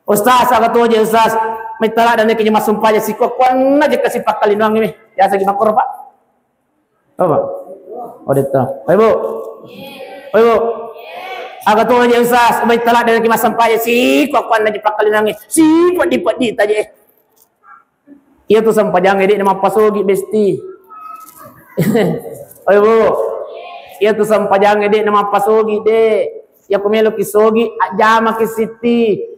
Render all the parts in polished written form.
Ustaz, apa tu aja Ustaz? Mitala dan kenya masumpah aja si kokon aja kasih pak kali nuang ini. Ya segi makor Pak. Apa? Oh itu. Ibu. Ibu. Apa tu aja Ustaz? Mitala dan kenya masumpah aja si kokon aja pak kali nuang ini. Si padi aja. Iya tu sampajang ini nama pasogi besti. Ibu. Iya tu sampajang ini nama pasogi de. Ya kumelo kisogi jama kisiti.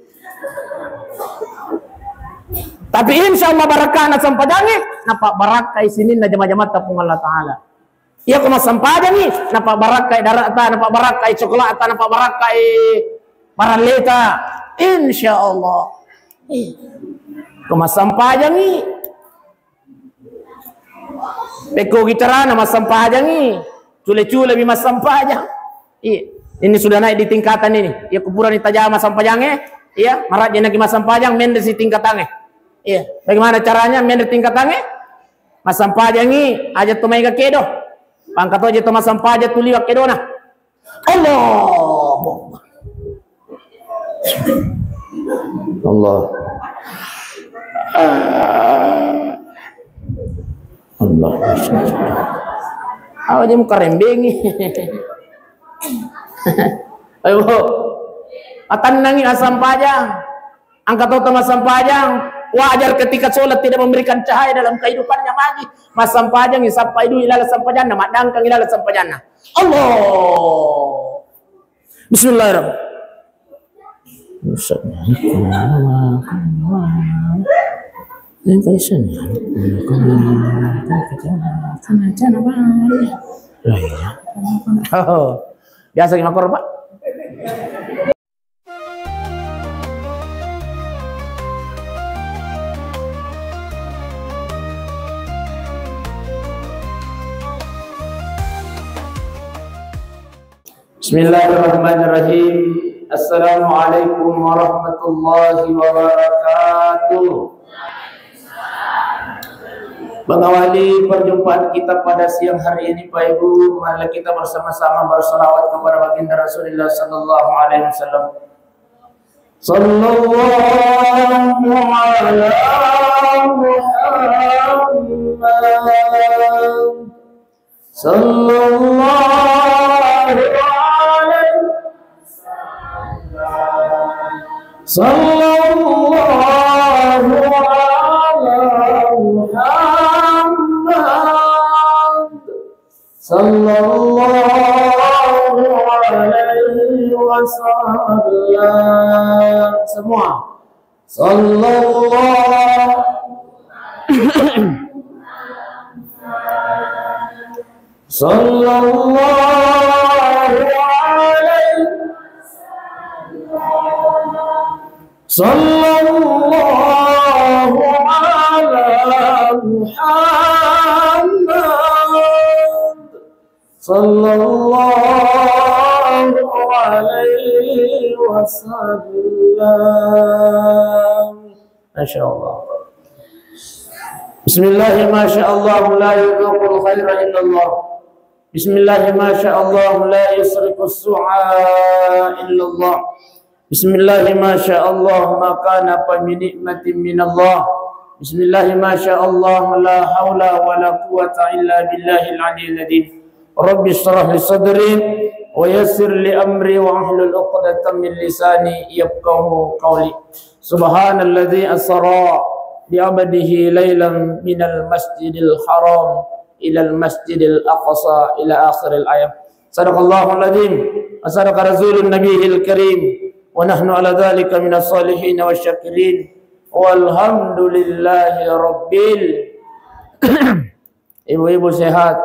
Tapi insya Allah barakah na sampadangi, napa barakah sini na jama-jama tapung Allah Ta'ala. Iya kuma sampadangi, napa barakah darata, napa barakah coklat, napa barakah baraleta. Insya Allah. Kuma sampadangi. Peko gitara nama sampadangi. Cule-cule bima sampajang. Iya. Ini sudah naik di tingkatan ini. Ya kuburan itajama sampajangnya. Iya, marat dia nagi mas sampajang mender si tingkatannya. Iya, bagaimana caranya mender tingkatannya? Mas sampajangi aja tumai ke kedo. Pangkat aja tu mas sampaja tu liwak kedo nah. Allah. Allah. Awa dia muka rembengi. Ayo, atan nangi asam pajang, angkat utama asam pajang. Wajar ketika sholat tidak memberikan cahaya dalam kehidupannya lagi. Mas sampajang isapa itu ilala sampajana, madangkang ilala sampajana. Allah. Bismillahirrahmanirrahim. Biasa gimana Pak? Bismillahirrahmanirrahim. Assalamualaikum warahmatullahi wabarakatuh. Mengawali perjumpaan kita pada siang hari ini Pak Ibu, marilah kita bersama-sama berselawat kepada baginda Rasulullah sallallahu alaihi wasallam. Sallallahu ala Muhammad. Sallallahu alaihi sallallahu ala Muhammad sallallahu alaihi wasallam. Semua sallallahu sallallahu alaihi sallallahu ala Muhammad sallallahu alaihi wasallam. Masyaallah. Bismillahirrahmanirrahim. Masyaallah la yudhaqul khaira illallah. Bismillahirrahmanirrahim. Masyaallah la yusriqus su'a illallah. Bismillahirrahmanirrahim. Masyaallah ma kana fa min nikmatin minallah. Bismillahirrahmanirrahim. La haula wala quwwata illa billahil aliyyil azim. Rabbi shrah li sadri wa yassir li amri wa ahlul 'uqdatam min lisani yafqahu qawli. Subhanalladzi asra bi 'abdihi lailan minal masjidil haram ilal masjidil aqsa ila akhiril ayat. Sadaqallahul azim wa sadaqa rasulun nabiyil karim wa nahnu ala dzalika minas salihin wasyakirin walhamdulillahi rabbil. Ibu-ibu sehat?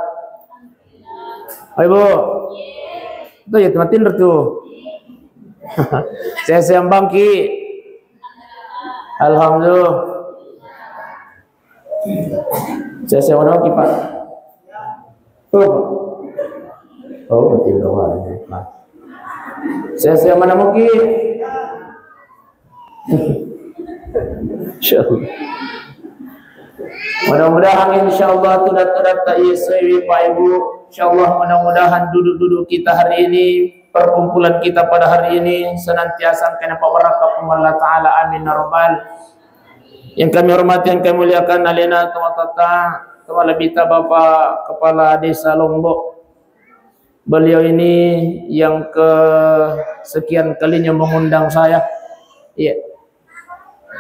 Ibu itu ya teman tidur tuh. Saya bangki. Alhamdulillah. Saya mana lagi Pak? Oh tidur lagi. Saya mana mungkin? Insyaallah. Mudah-mudahan insyaallah tudat-tudat tak Pak Ibu. Insyaallah mudah-mudahan duduk-duduk kita hari ini perkumpulan kita pada hari ini senantiasa kena barakah Allah Ta'ala, amin ya rabbal. Yang kami hormati, yang kami muliakan, alena tata kepala bita Bapak Kepala Desa Lombok. Beliau ini yang kesekian kalinya mengundang saya. Iya.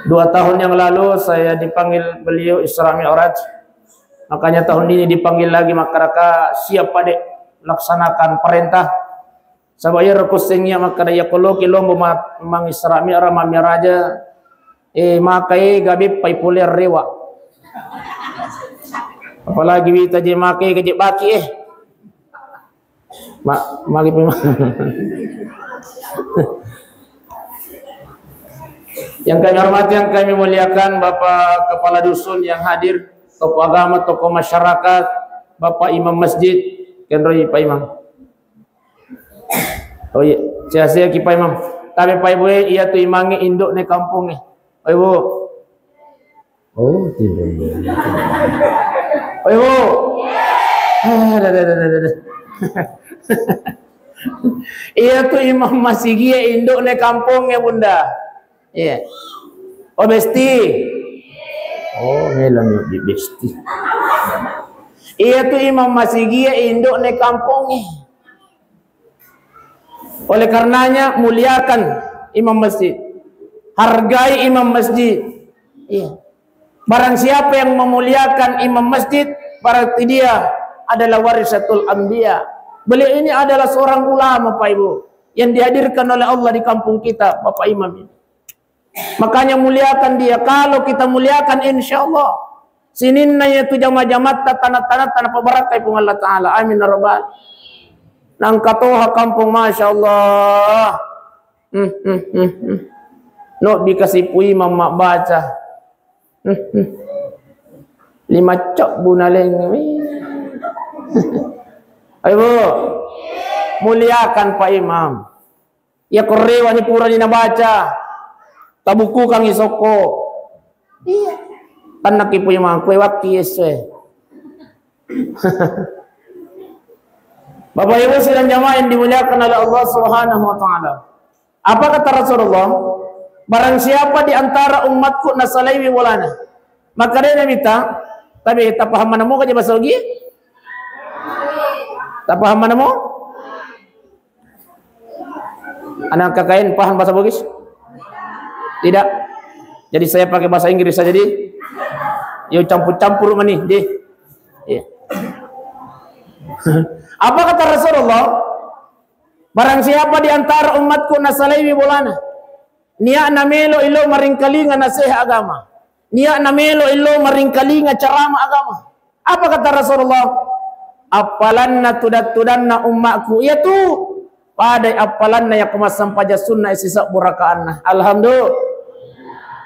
2 tahun yang lalu saya dipanggil beliau Isra Mi'raj. Makanya tahun ini dipanggil lagi, masyarakat siap pada laksanakan perintah. Sabaya rekusingnya maka ya kalau kilombo mang Isra Mi'raj mamiraja makai gabi pai puler rewa. Apalagi kita je makai ke baki magi Yang kami hormati, yang kami muliakan, Bapak Kepala Dusun yang hadir, tokoh agama, tokoh masyarakat, Bapak Imam Masjid, Kenroi Pak Imam. Oh iya, saya ki Pak Imam. Tapi Pak Ibu iya tu imangi induk ne kampung ni. Pak Ibu. Oh, tidak. Pak Ibu. Iya tu Imam Masigi induk ne kampung ya Bunda. Iya. Oh besti. Oh melang di besti. Iya tu Imam Masigi induk ne kampung ni. Oleh karenanya muliakan Imam Masjid. Hargai Imam Masjid. Iya. Barang siapa yang memuliakan Imam Masjid, berarti dia adalah warisatul anbiya. Beliau ini adalah seorang ulama Pak Ibu yang dihadirkan oleh Allah di kampung kita, Bapak Imam ini. Makanya muliakan dia. Kalau kita muliakan, insya Allah sininna itu jamaah-jamaah tanah-tanah tanah pembarakai pun Allah Ta'ala, amin ya rabbal. Nang katoha kampung masya Allah. No dikasih pui mama baca. 5 cok bunaleng. Ayo Bu, muliakan Pak Imam. Ya korewa ni pura ni nabaca. Tabuku kang isoko. Iya. Tanak ipu Imam kue waktu yeswe. Bapak Ibu sedang jamaah yang dimuliakan oleh Allah Subhanahu wa taala. Apa kata Rasulullah? Barang siapa di antara umatku nasalaiwi walana, maka dia minta, tapi tak paham mana mau kerja bahasa lagi? Tak paham mana mau? Anak kakain paham bahasa Bugis? Tidak. Jadi saya pakai bahasa Inggris saja di. Yo campur-campur mani di. Iya. Apa kata Rasulullah? Barang siapa di antara umatku nasalaiwi bolana, niya namelo ilo maringkalinga nasihat agama, niya namelo ilo maringkalinga carama agama. Apa kata Rasulullah? Apalanna tudat-tudanna ummaku, yaitu pada apalanna ya kemasam paja sunnah sisa burakaanna. Alhamdulillah.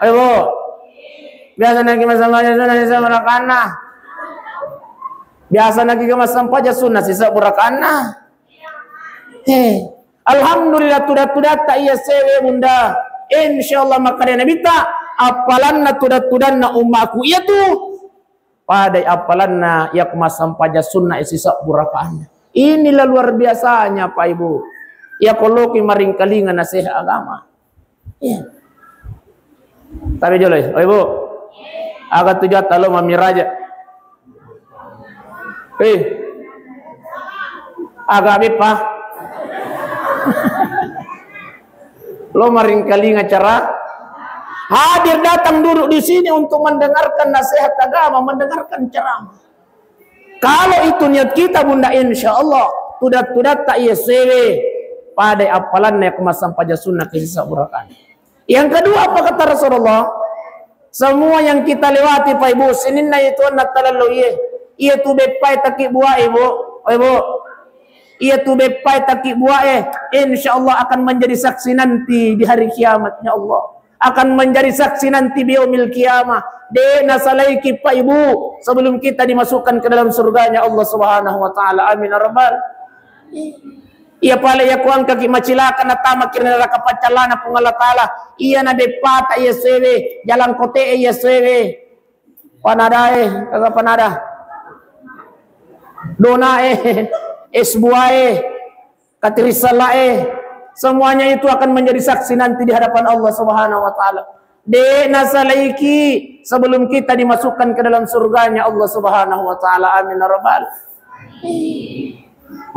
Ayo biasa nak kemasam paja sunnah sisa burakaanna. Biasa nak kemasam paja sunnah sisa burakaanna. Alhamdulillah tudat-tudat tak iya sewe Bunda. Insyaallah maka dia nabi tak apalanna tudat-tudanna ummaku, yaitu pada apalanna ya kemasam paja sunnah sisa burakaanna. Inilah luar biasanya Pak Ibu. Ya koloki maring kalinga nasihat agama. Iya. Tapi jolai, oh Ibu. Agak tujuh talo mamiraja. Agak bipa. Lo maring kalinga cara hadir datang duduk di sini untuk mendengarkan nasihat agama, mendengarkan ceramah. Kalau itu niat kita Bunda, insya Allah tudat-tudat tak iya sewe pada apalan yang kemasam paja sunnah kisah burakan. Yang kedua apa kata Rasulullah? Semua yang kita lewati Pak Ibu, sininna itu anak talalu iya tu bepai takik buah Ibu, Ibu. Ia tu bepai takik buah insyaallah akan menjadi saksi nanti di hari kiamatnya Allah. Akan menjadi saksi nanti biyaumil kiamah. De nasalaiki Pak Ibu sebelum kita dimasukkan ke dalam surganya Allah Subhanahu wa taala. Amin ya rabbal. Ia pala ya kuang kaki macilaka na tama kirna raka pacalana pung Allah taala. Ia na bepata ia sewe jalan kote ia sewe. Panadae kagak panada. Dona esbuae kata risalah semuanya itu akan menjadi saksi nanti di hadapan Allah Subhanahu wa taala. De nasalaiki sebelum kita dimasukkan ke dalam surganya Allah Subhanahu wa taala. Amin ya rabbal.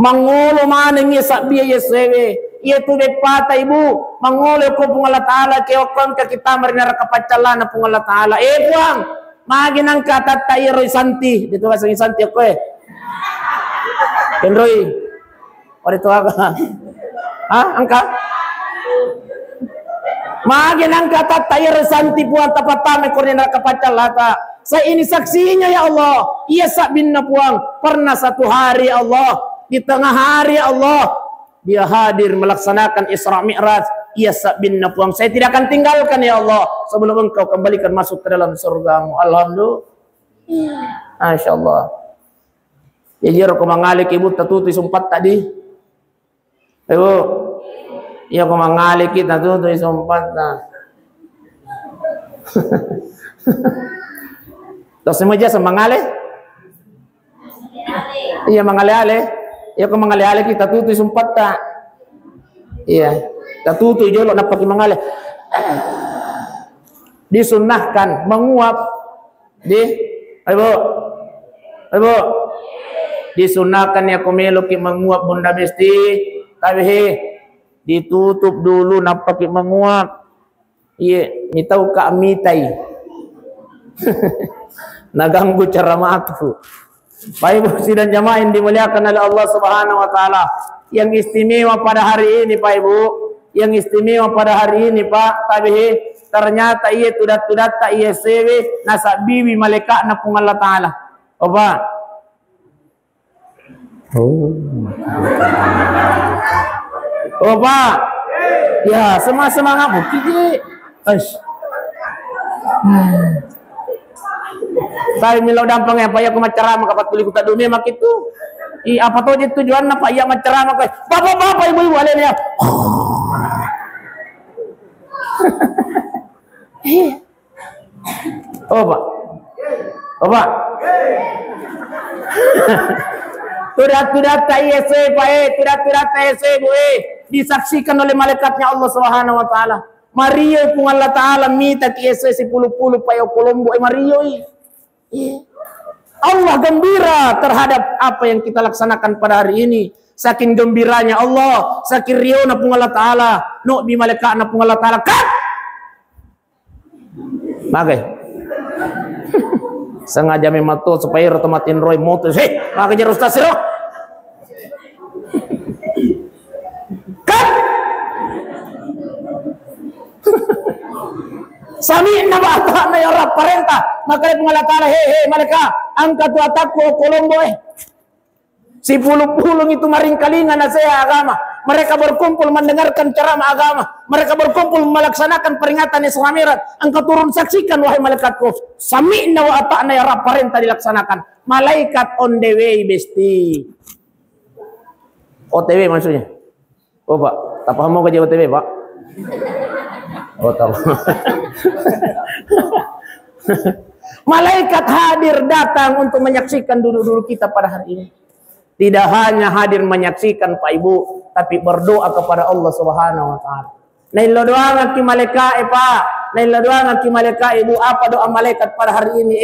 Mangulo maneng ya sabia ya sewe. Ia tu depata ibu mangulo ko pung Allah taala ke okon ka kita marina kapacalana pung Allah taala. Buang maginang kata tayo santi dito kasing santi ko Kenroy. Ori to aga. Angka? Maginang kata tayo santi puang tapatame ko rin kapacalata. Sa ini saksinya ya Allah. Ia sabin na puang pernah satu hari Allah di tengah hari Allah dia hadir melaksanakan Isra Mi'raj. Ia sabin na puang saya tidak akan tinggalkan ya Allah sebelum engkau kembalikan masuk ke dalam surgamu. Alhamdulillah. Masya Allah. Jadi aku mangalik ibu tatuti sumpat tadi. Ibu, iya aku mangalik kita tatuti sumpat na. Terus semuanya semangale? Iya mangale-ale. Iya aku mangale-ale kita tututi sumpat ta. Iya, tatuti jolo na pagi mangale. Disunnahkan menguap di Ibu disunahkan ya kumeloki menguap bunda besti tapi ditutup dulu napaki menguap. Iya, ni tahu ka amitai. Naganggu ceramahku. Baik Ibu sidang jamaah yang dimuliakan oleh Allah Subhanahu wa taala. Yang istimewa pada hari ini Pak Ibu, yang istimewa pada hari ini Pak, tapi ternyata ia tudat-tudat ia sewe nasa bibi malaikat na pung Allah taala. Oh Pak. Oh Pak. Ya, semangat Bu kiki. Saya milau dampang ya Pak ya ku maceramah kapat kuli ku tadumi mak itu. Apa tuh tujuan apa ya maceramah kau. Bapak ibu alin ya. Oh Pak. Oh Pak. Tudat TIC Pak tudat TIC Bu disaksikan oleh malaikatnya Allah Subhanahu wa taala. Mario pun Allah taala minta TIC 10 Pak Kolombo Mario Allah gembira terhadap apa yang kita laksanakan pada hari ini. Saking gembiranya Allah, saking riona pun Allah taala, no bi malaikatna pun Allah taala kat. Magai. Sengaja memato supaya rotomatin roy moto. Magai jero ustaz siro. Kat. Sami'na wa ata'na ya Rabb perintah. Maka Allah taala malaikat angkat watakku Kolombo si puluh-puluh itu maringkalingan saya agama. Mereka berkumpul mendengarkan ceramah agama. Mereka berkumpul melaksanakan peringatan Isra Mi'raj. Engkau turun saksikan wahai malaikatku. Sami'na wa ata'na ya Rabb perintah dilaksanakan. Malaikat on the way besti. OTW maksudnya. Oh Pak, tak paham mau kerja OTW Pak. Oh tahu. Malaikat hadir datang untuk menyaksikan dulu kita pada hari ini. Tidak hanya hadir menyaksikan Pak Ibu, tapi berdoa kepada Allah Subhanahu wa taala. Nailo doa ngaki malaikat Pak, nailo doa ngaki malaikat Ibu, apa doa malaikat pada hari ini?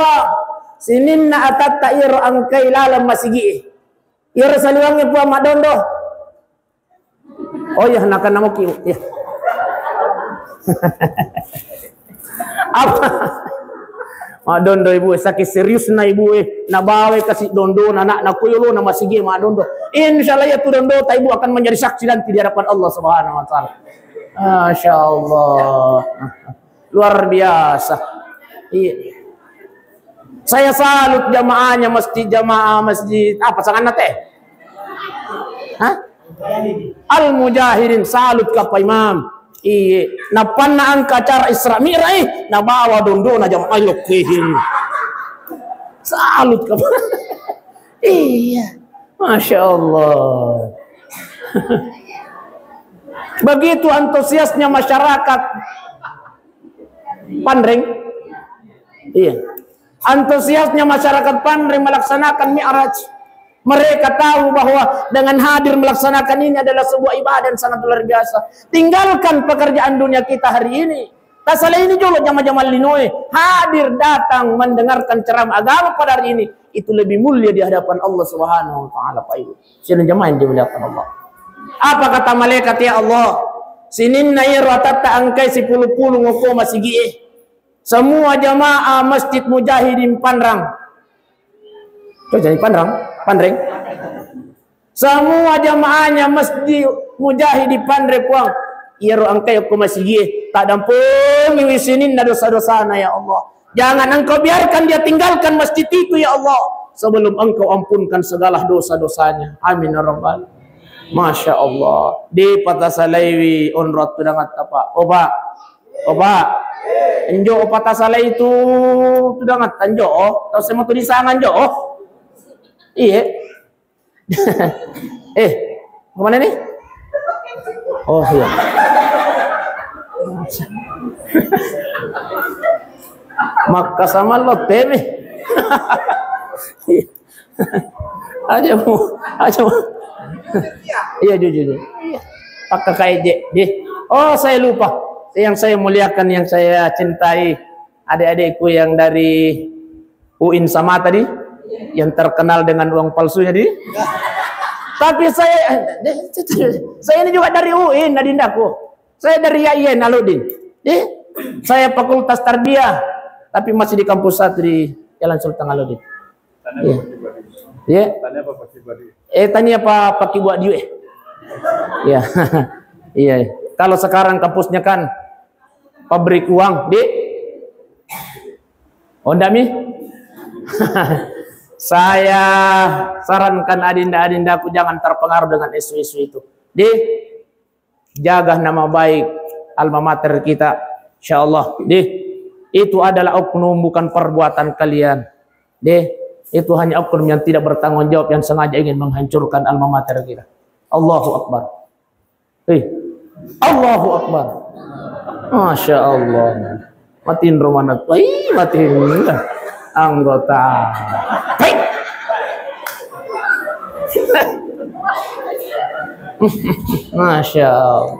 Wah, sininna atat ta'ir angkai lalam masigi. Ir saliwangi puang madondo. Oh ya nakan namuki ya. Apa? Madondo ibu sakit serius na ibu nabawe kasih dondo anak na kuyulo na masigi madondo. Insyaallah ya tu dondo ta ibu akan menjadi saksi nanti di hadapan Allah Subhanahu wa taala. Masyaallah. Luar biasa. Iya. Saya salut jamaahnya jamaah masjid apa sangat teh? Hah? Al-Mujahidin salut ka Pak Imam. Iya, napan na ang kacara Isra Mi'raj na bawa dondo na jamaah yokihin. Salut ka. Iya, Masya Allah. Begitu antusiasnya masyarakat Pandring. Iya. Antusiasnya masyarakat Pandring melaksanakan Mi'raj. Mereka tahu bahwa dengan hadir melaksanakan ini adalah sebuah ibadah yang sangat luar biasa. Tinggalkan pekerjaan dunia kita hari ini. Tasala ini juga jama-jama linoi hadir datang mendengarkan ceramah agama pada hari ini, itu lebih mulia di hadapan Allah Subhanahu wa taala, Pak Ibu. Sini jemaah yang dimuliakan Allah. Apa kata malaikat ya Allah? Sinin nair watata angkai 10 ngoko masih gieh. Semua jamaah Masjid Mujahidin Panrang. Coba jadi Pandreng. Semua jamaahnya Masjid Mujahidin Pandreng puang. Iro angkai aku masih gieh. Tak dampung wisinin na dosa-dosana ya Allah. Jangan engkau biarkan dia tinggalkan masjid itu ya Allah, sebelum engkau ampunkan segala dosa-dosanya. Amin ya rabbal. Masya Allah. Di patasalaiwi onrot tudangat apa? Oba. Enjo patasalai itu tudangat tanjo. Tahu semua tu di sana anjo. Iya. Kemana nih? Oh iya. Maka sama lo teme. Aja mu. Iya jujur. Pakai kayak deh. Oh saya lupa. Yang saya muliakan, yang saya cintai, adik-adikku yang dari UIN sama tadi, yang terkenal dengan uang palsunya di. Tapi saya ini juga dari UIN, Nadindaku. Saya dari YAIN Aludin. Saya Fakultas Tarbiyah, tapi masih di kampus 1 di Jalan Sultan Aludin. Iya. Tanya apa pakai badi? Tanya apa pakai buat dia? Iya. Iya. Kalau sekarang kampusnya kan pabrik uang, di. Ondami. Saya sarankan adinda-adindaku jangan terpengaruh dengan isu-isu itu. Jaga nama baik alma mater kita, insyaallah. Itu adalah oknum, bukan perbuatan kalian. Itu hanya oknum yang tidak bertanggung jawab, yang sengaja ingin menghancurkan alma mater kita. Allahu Akbar. Allahu Akbar. Masya Allah. Matiin romanat. Matiin anggota. Masya Allah.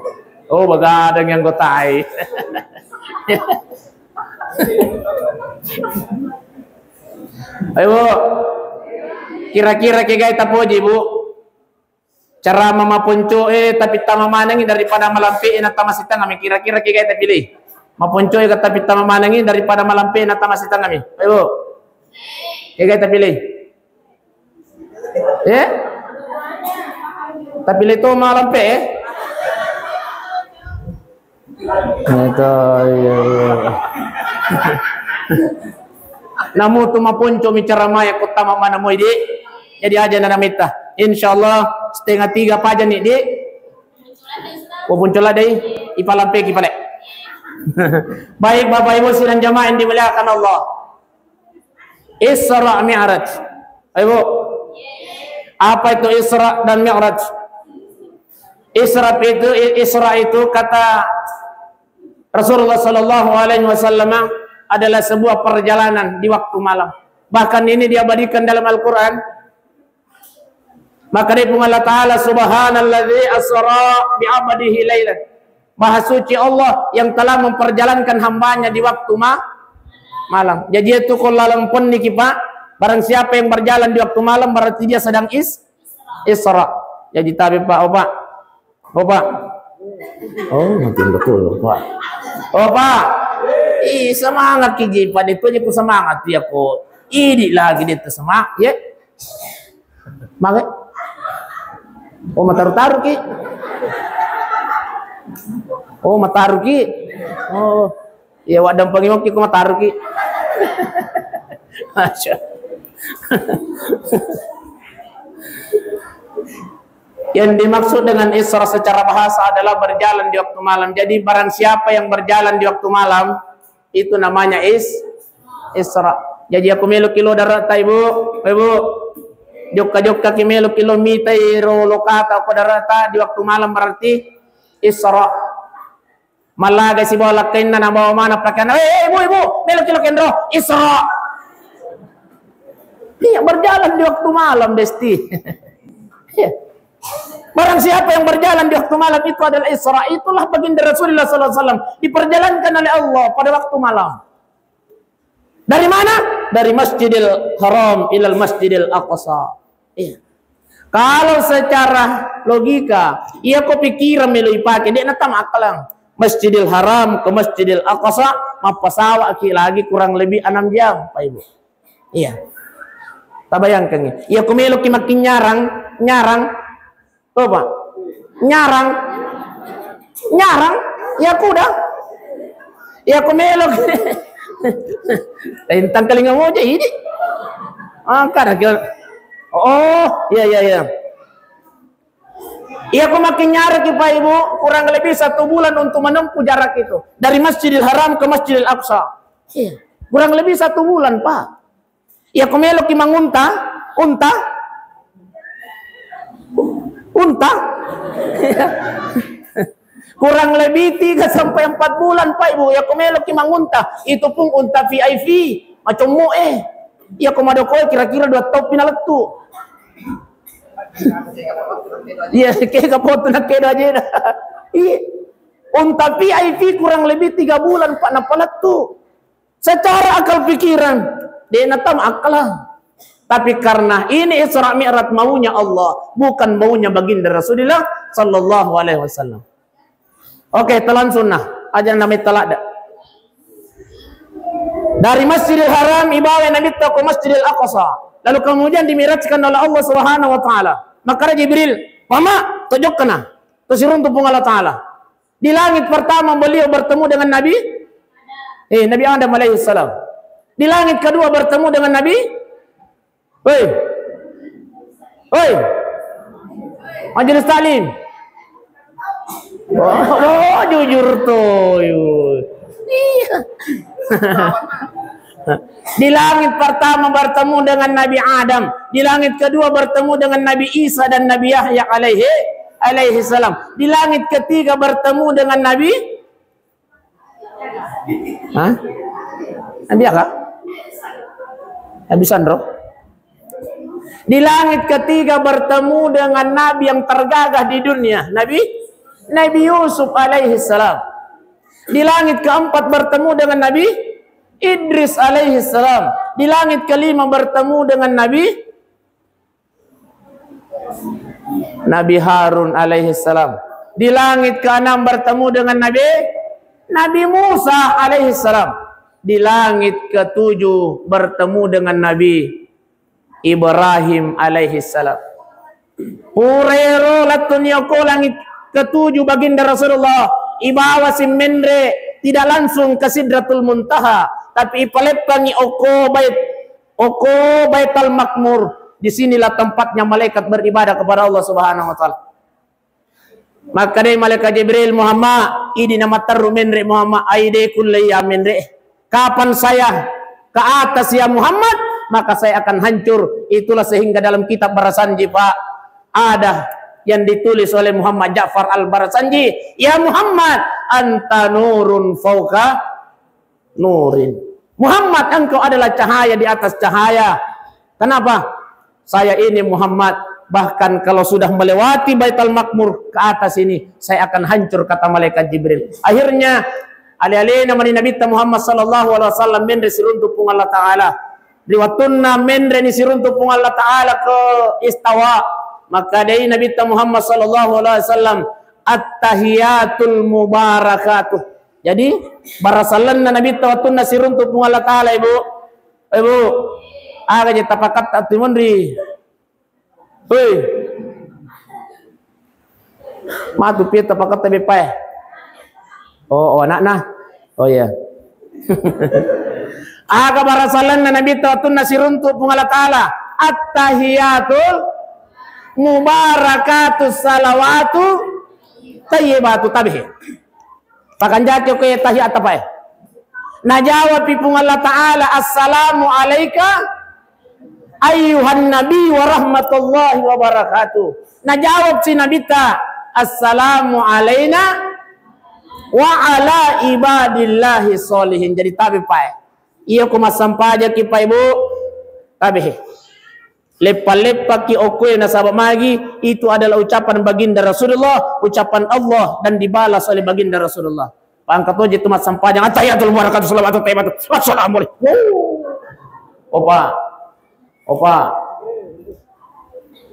Oh, begadang yang gotai. Ayo, kira-kira kayak kita puji Bu. Cara mama ponco tapi tama manangin daripada malampiin at tamasitang kami. Kira-kira kayak kita pilih. Maponco tapi tama manangin daripada malampiin at tamasitang kami. Ayo, kayak kita pilih. Tapi itu malampe Itu namu tu mapunco bicara maya kota mana mo di. Jadi aja nana mita. Insyaallah 2:30 paja nih di. Pupunco lah deh. Ipalampe kipale. Baik Bapak Ibu sidang jamaah yang dimuliakan Allah. Isra Mi'raj. Ayo. Apa itu Isra dan Mi'raj? Isra itu kata Rasulullah Sallallahu Alaihi Wasallam adalah sebuah perjalanan di waktu malam. Bahkan ini diabadikan dalam Al-Quran. Maka dari Allah Ta'ala Subhanalladzi asra bi'abadihi laylan. Maha suci Allah yang telah memperjalankan hambanya di waktu malam. Jadi itu kalau pun niki Pak, barang siapa yang berjalan di waktu malam berarti dia sedang Isra. Jadi tapi Pak, Pak. Oh, nanti betul Pak. Pak. Semangat kiji pada itu aja ku semangat dia ku. Ini lagi dia semangat ya. Maka mataru ki. Mataru ki. Ya wadam pangimok ki ku mataru ki. Masya. Yang dimaksud dengan Isra secara bahasa adalah berjalan di waktu malam. Jadi barang siapa yang berjalan di waktu malam itu namanya Isra. Jadi aku melu kilo darata ibu. Jokka kimelu kilometer iro lokata aku darata di waktu malam berarti Isra. Malaga si bola kain na bawa mana pakaian. Ibu melu kilo kendro Isra. Iya, berjalan di waktu malam, Desti. Iya. Barang siapa yang berjalan di waktu malam itu adalah Isra. Itulah baginda Rasulullah SAW diperjalankan oleh Allah pada waktu malam. Dari mana? Dari Masjidil Haram ilal Masjidil Aqsa. Iya. Kalau secara logika, ia kau pikiran melui pakai dia natam akalang. Masjidil Haram ke Masjidil Aqsa, mapasawa lagi kurang lebih 6 jam, Pak Ibu. Iya. Tak bayangkan ni. Ia kau meluk makin nyarang. Oh, Pak. Nyarang. Ya kuda. Ia kau meluk. Tentang kali ngomong aja ini. Kada kira. Oh, iya. Ia kau makin nyarak Pak Ibu, kurang lebih 1 bulan untuk menempuh jarak itu. Dari Masjidil Haram ke Masjidil Aqsa. Iya. Kurang lebih 1 bulan, Pak. Ia kau melok unta. Kurang lebih 3 sampai 4 bulan, Pak Ibu. Ia kau melok unta. Itu pun unta VIP. Macam mo Ia kau madokoi kira-kira 2 top pinaletu. Iya, kayak foto nak keda aja dah. Iya. Unta VIP kurang lebih 3 bulan Pak napalat tu. Secara akal pikiran, dia natam akal. Tapi karena ini Isra Mi'raj maunya Allah, bukan maunya baginda Rasulullah sallallahu alaihi wasallam. Oke, telan sunnah. Aja namanya telak dah. Dari Masjidil Haram ibawa Nabi ke Masjidil Aqsa. Lalu kemudian dimirajkan oleh Allah Subhanahu wa taala. Maka Jibril, "Mama, tojok kena." Terus runtuh Allah taala. Di langit pertama beliau bertemu dengan Nabi Nabi Adam alaihi salam. Di langit kedua bertemu dengan Nabi Majelis Taklim. Oh, jujur tuh. Iya. Di langit pertama bertemu dengan Nabi Adam, di langit kedua bertemu dengan Nabi Isa dan Nabi Yahya alaihi salam. Di langit ketiga bertemu dengan Nabi Nabi apa? Nabi Sandro. Di langit ketiga bertemu dengan Nabi yang tergagah di dunia, Nabi Yusuf alaihi salam. Di langit keempat bertemu dengan Nabi Idris alaihi salam. Di langit kelima bertemu dengan Nabi Harun alaihi salam. Di langit keenam bertemu dengan Nabi Musa alaihi salam. Di langit ketujuh bertemu dengan Nabi Ibrahim alaihi salam. Purero latun yako langit ketujuh baginda Rasulullah ibawa simendre tidak langsung ke Sidratul Muntaha, tapi ipalepangi oko Baitul Makmur. Disinilah tempatnya malaikat beribadah kepada Allah Subhanahu wa taala. Maka dari malaikat Jibril, Muhammad, ini nama taru menre Muhammad, aide kulliya menre. Kapan saya ke atas ya Muhammad, maka saya akan hancur. Itulah sehingga dalam kitab Barasanji Pak ada yang ditulis oleh Muhammad Ja'far Al-Barasanji, ya Muhammad, anta nurun fauqa nurin. Muhammad, engkau adalah cahaya di atas cahaya. Kenapa? Saya ini Muhammad, bahkan kalau sudah melewati Baitul Makmur ke atas ini, saya akan hancur, kata malaikat Jibril. Akhirnya alih-alihnya Nabi Muhammad sallallahu alaihi wasallam menre siruntuk pung Allah taala. Riwatunna menre ni siruntuk pung Allah taala ke istawa. Maka dari Nabi Muhammad sallallahu alaihi wasallam at-tahiyatul mubarakatuh. Jadi barasalan Nabi tawatunna siruntuk pung Allah taala ibu. Aga je tapakat atimondri. Hoi. Matu pi tapakat tabe pae. Oh anak nah. Oh ya. Aga barasalan Nabi tawatunna siruntuk pung Allah taala at-tahiyatul mubarakatus salawatu tayyibatu tabih. Pakan jatuh ke tahiyat apa ya? Najawab pipung Allah Ta'ala, assalamu alaika ayyuhan nabi wa rahmatullahi wa barakatuh. Najawab si Nabi ta, assalamu alaina wa ala ibadillahi solihin. Jadi tabi pa. Iya kumasampaja ki pa ibu. Tabi. Lepa-lepa ki okoy na sabab magi, itu adalah ucapan baginda Rasulullah, ucapan Allah dan dibalas oleh baginda Rasulullah. Pangkat aja itu mas sampajang atayatul barakatuh salawatu tayyibatu. Assalamualaikum. Opa.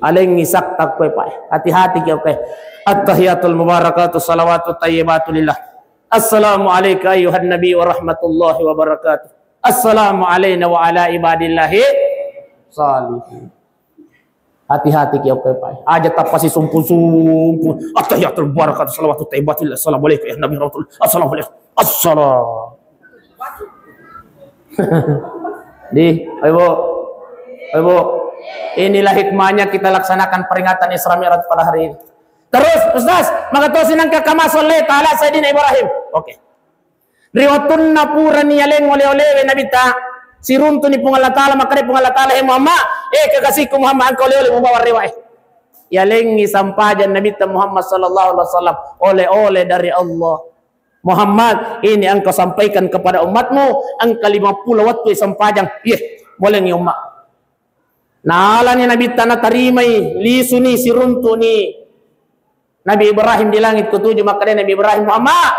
Aleng ngisak tak kowe pak. Hati-hati ki oke. At-tahiyatul mubarakatuh salawatu tayyibatu lillah. Assalamu alayka ayuhan nabi wa rahmatullahi wa barakatuh. Assalamu alayna wa ala ibadillahi salihin. Hati-hati ki oke pak. Aja tak pasti sumpun. At-tahiyatul mubarakatuh salawatu tayyibatu lillah. Assalamu alayka ya nabi rahmatullah. Assalamu alaykum. Assalam. Ibu, inilah hikmahnya kita laksanakan peringatan Isra Mi'raj pada hari ini. Terus, Ustaz, maka tosinang kama sallallahu ta'ala Sayyidina Ibrahim. Oke. Riwatun napura ni yaleng ole-ole nabita. Siruntu ni pung Allah Ta'ala, maka ni pung Allah Ta'ala, Muhammad, kekasihku Muhammad, angkau ole-ole membawa riwayat. Yaleng sampajan nabita Muhammad sallallahu alaihi wasallam, ole-ole dari Allah. Muhammad, ini engkau sampaikan kepada umatmu, angka 50 waktu sampajang. Boleh ni umat. Nalani Nabi tanah tarimai, lisuni siruntu ni Nabi Ibrahim di langit ketujuh, maka Nabi Ibrahim Muhammad.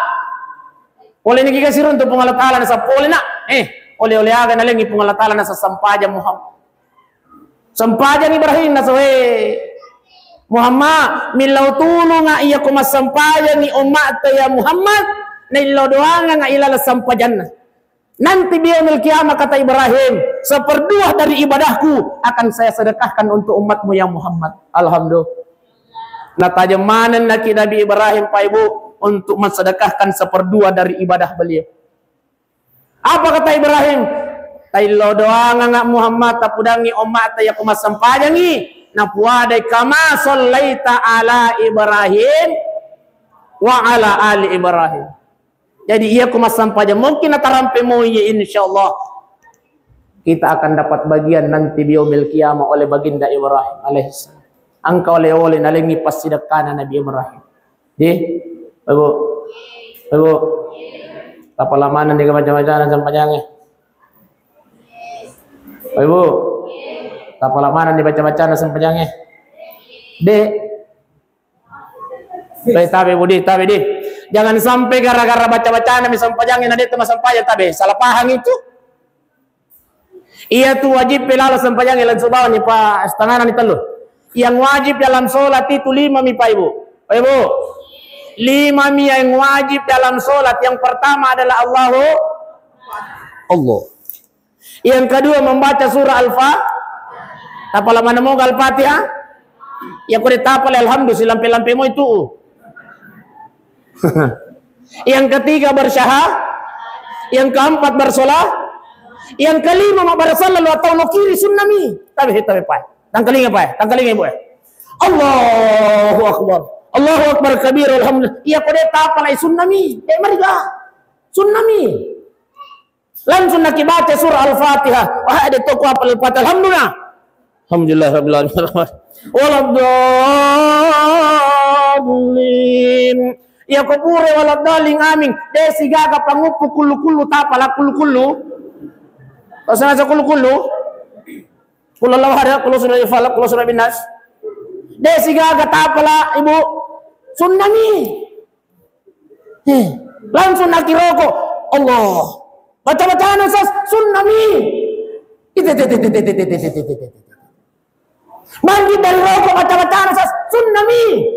Oleh ni kita siruntu pengalat Allah nasa boleh nak? Oleh aga na lengi pengalat Allah nasa sampajang Muhammad. Sampajang Ibrahim nasa Muhammad, milau tulung nga iya kumas sampajang ni umat ya Muhammad. Na ilo doang nga ilala sampajan. Nanti biyaumil kiamah kata Ibrahim, 1/2 dari ibadahku akan saya sedekahkan untuk umatmu yang Muhammad. Alhamdulillah. Natajamanan naki Nabi Ibrahim Pak Ibu untuk mensedekahkan 1/2 dari ibadah beliau. Apa kata Ibrahim? Tailo doang nga Muhammad tapudangi umat ya kumas sampajangi. Napuadai kama sallaita ala Ibrahim wa ala ali Ibrahim. Jadi ia kumas sampaja mungkin atarampe mo insyaallah kita akan dapat bagian nanti biyaumil qiyamah oleh baginda Ibrahim alaihissalam. Angka oleh nalengi pasidakana Nabi Ibrahim. Ibu. Tapalamanan di macam-macam sampajangnya. Ibu. Tapalamanan di baca-baca sampajangnya. Tabe. Jangan sampai gara-gara baca-bacaan Nabi sampajangin ada itu sampajang tabe. Salah paham itu. Ia tu wajib pelala sampajangin langsung bawah ni Pak setengah ni telu. Yang wajib dalam solat itu 5 mi Pak Ibu. Pak Ibu. 5 mi yang wajib dalam solat. Yang pertama adalah Allah. Yang kedua membaca surah Al-Fatihah. Tapala mana mau Al-Fatihah? Yang kedua tapal alhamdulillah lampe-lampe mo itu. Yang ketiga bersyahadat, yang keempat bersolat, yang kelima bersalat atau nukiri sunnami. Tapi pak, tangkalinga ibu. Allahu akbar kabir alhamdulillah. Ia kode tapalai sunnami. Mariga sunnami. Langsung nak baca surah Al-Fatihah. Ada toko apa Al-Fatihah? Alhamdulillah rabbil alamin. Waladhdallin. Ya kubure waladhdallin amin. Desi gaga pangupu kullu tapala kullu. Pasal sa kullu. Kullu lawhara kullu surah Al-Falaq kullu surah Bin-Nas. Desi gaga tapala ibu sunnami. Langsung nak kiroko Allah. Baca-bacaan asas sunnami. Bangkit dari rokok baca-bacaan asas sunnami.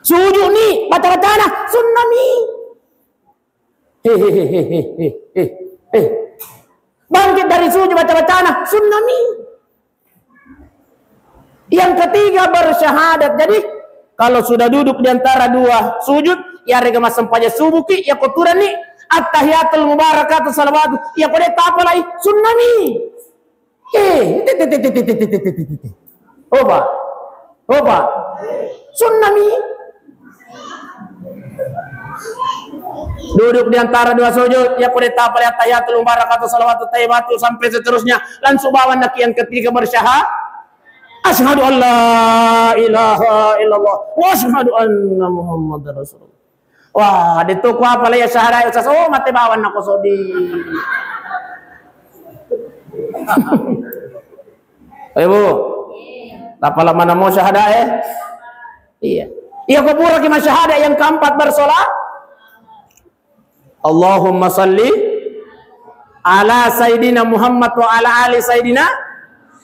Sujud ni baca-bacaan sunnami. Bangkit dari sujud baca-bacaan sunnami. Yang ketiga bersyahadat. Jadi kalau sudah duduk di antara dua sujud, ya rega masampaja subuki, ya koturan ni at-tahiyatul mubarakatuh salawatu, ya pada tapalai sunnami. Opa. Sunnami. Duduk di antara dua sujud, ya pada tapalai at-tahiyatul mubarakatuh salawatu tayyibatu sampai seterusnya. Langsung bawa nak yang ketiga bersyahadat. Asyhadu an la ilaha illallah wa asyhadu anna Muhammadar Rasulullah. Wah, dito ko apa ya syahadat sa mate bawan ako so di. Ibu, apa lama namo syahadah Iya. Iya kubur lagi syahadah yang keempat bersolat. Allahumma salli ala Sayyidina Muhammad wa ala ali Sayyidina.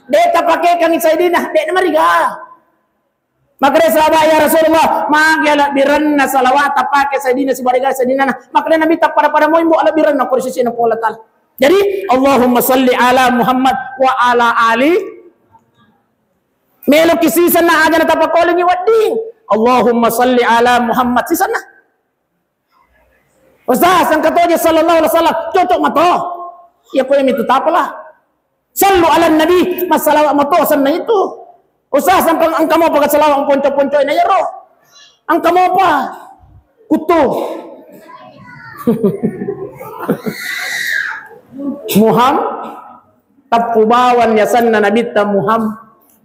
Deta pakai kami Sayyidina, dek namariga. Maka dia sahabat ya Rasulullah, magya biranna salawat pakai Sayyidina sebagai Sayyidina. Maka dia Nabi tak pada mo imbo ala biranna ko sisi na Allah Taala. Jadi Allahumma salli ala Muhammad wa ala ali. Melo kisisan na aga na tapakolong iwading. Allahumma salli ala Muhammad sisana. Ustaz ang katoja sallallahu alaihi wasallam cocok mato. Ya ko yung itutapalah. Sallu ala nabi masalawat mato sanna itu. Ustaz ang kamo pagkat salawat ang ponco-ponco na yaro. Ang kamo pa kuto. Tapubawan yasan na nabita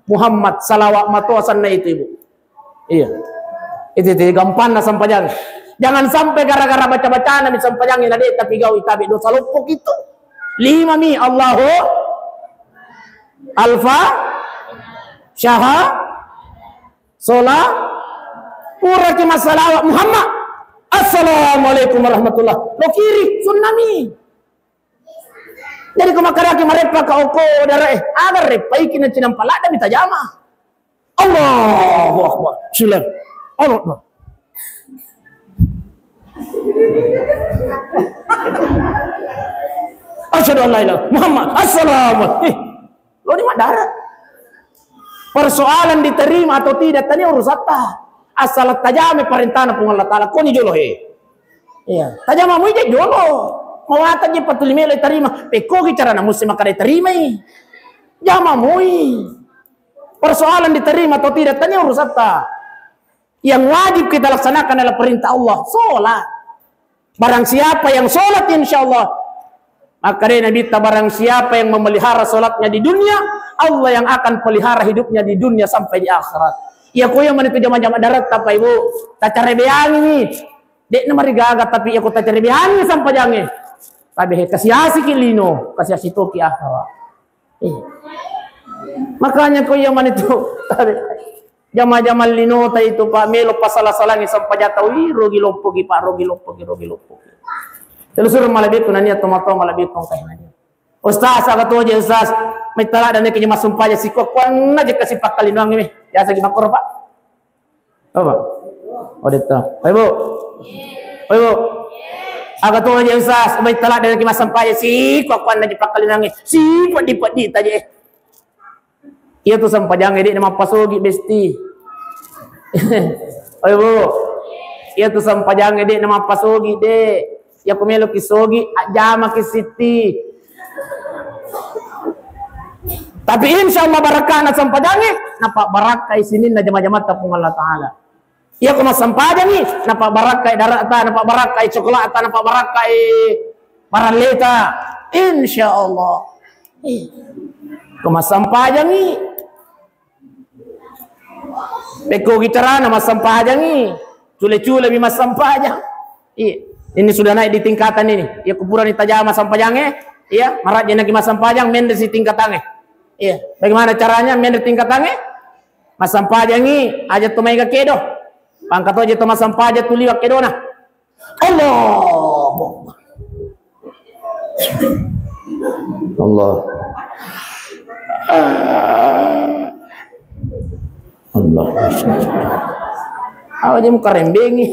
Muhammad salawat matuasan na itu ibu. Iya. Itu gampang na sampajang. Jangan sampai gara-gara baca-baca nabi sampajang na di tapi gaw itabi dosa lupok itu. 5 mi Allahu Alfa Syaha Sola Pura kima salawat Muhammad. Assalamualaikum warahmatullah. Lo kiri sunnami. Jadi kumakaraki marepa ka oko dara agar repai kina cinam palada mita jama. Allahu akbar. Silam. Allah. Asyhadu an la ilaha Muhammad. Assalamualaikum. Lo di madara. Persoalan diterima atau tidak tadi urusata. Asal tajame perintahna pung Allah Taala koni jolo Iya. Tajama mu je jolo. Mawatan je patulime le terima. Peko ki cara na musim makare terima Jama mui. Persoalan diterima atau tidak tadi urusata. Yang wajib kita laksanakan adalah perintah Allah, sholat. Barang siapa yang sholat insyaallah, maka dia Nabi barang siapa yang memelihara sholatnya di dunia, Allah yang akan pelihara hidupnya di dunia sampai di akhirat. Ya ko yang manitu jama-jama darat apa ibu, tacarebeangi ni. Dek na marigaga tapi aku tacarebeangi sampai jange. Tabi kasiasi kilino, kasiasi to ki akhirat. Makanya ko yang manitu jama-jama linota itu Pak melo pasala-salangi sampai jatuh rogi lompogi Pak rogi lompogi. Terus suruh malabit nanya tomato malabit kong kain aja. Ustaz agak tuh aja Ustaz, mitala dan kenya masumpah aja si kokwan aja kasih pakal linang ini. Ya segi makor Pak. Apa? Oh itu. Ibu. Ibu. Agak tuh aja Ustaz, mitala dan kenya masumpah aja si kokwan aja pakal linang ini. Si padi aja. Iya tuh sampajang ini nama pasogi besti. Oi bu, iya tuh sampajang ini nama pasogi deh. Ya kumelo kisogi, jama kisiti. Tapi insya Allah barakah na sampajang napa barakah isinin na jama-jama tapung Allah Taala. Iya kuma sampajang ni napa barakah darata, napa barakah coklat, napa barakah paraleta. Insya Allah. Kuma sampajang ni. Peko gitarana masampajang ni. Cule-cule bi masampajang. Iya. Ini sudah naik di tingkatan ini. Ya kuburan di tajama sampajangnya. Iya, maratnya lagi masampajang mender si tingkatannya. Iya. Bagaimana caranya mender tingkatannya? Masampajang ni aja tumai ka kedo. Pangkat aja tu masampajang tu liwak kedo na. Allah. Allah. Allah. Awa dia muka rembengi.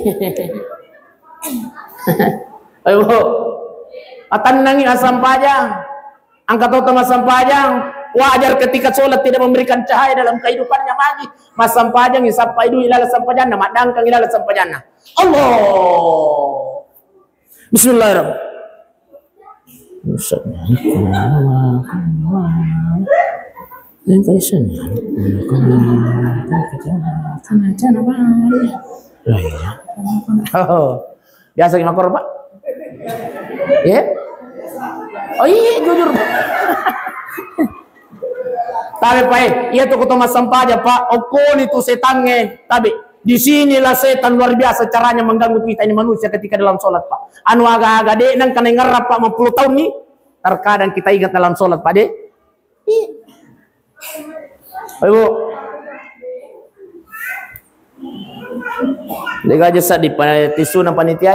Ayo, atan nangi asam pajang. Angkat utama asam pajang. Wajar ketika sholat tidak memberikan cahaya dalam kehidupannya lagi. Masam pajang isap paidu ilala sampajana, madangkang ilala sampajana. Allah. Oh, biasa gimana kor Pak? Ya? Oh iya jujur. Tapi Pak, iya tuh ketemu sampah aja Pak. Okon itu setannya. Tapi di sinilah setan luar biasa caranya mengganggu kita ini manusia ketika dalam sholat Pak. Anu agak-agak deh nang kena ngerap Pak 50 tahun nih. Terkadang kita ingat dalam sholat Pak deh. Ibu. Lega aja sa di tisu ng panitia.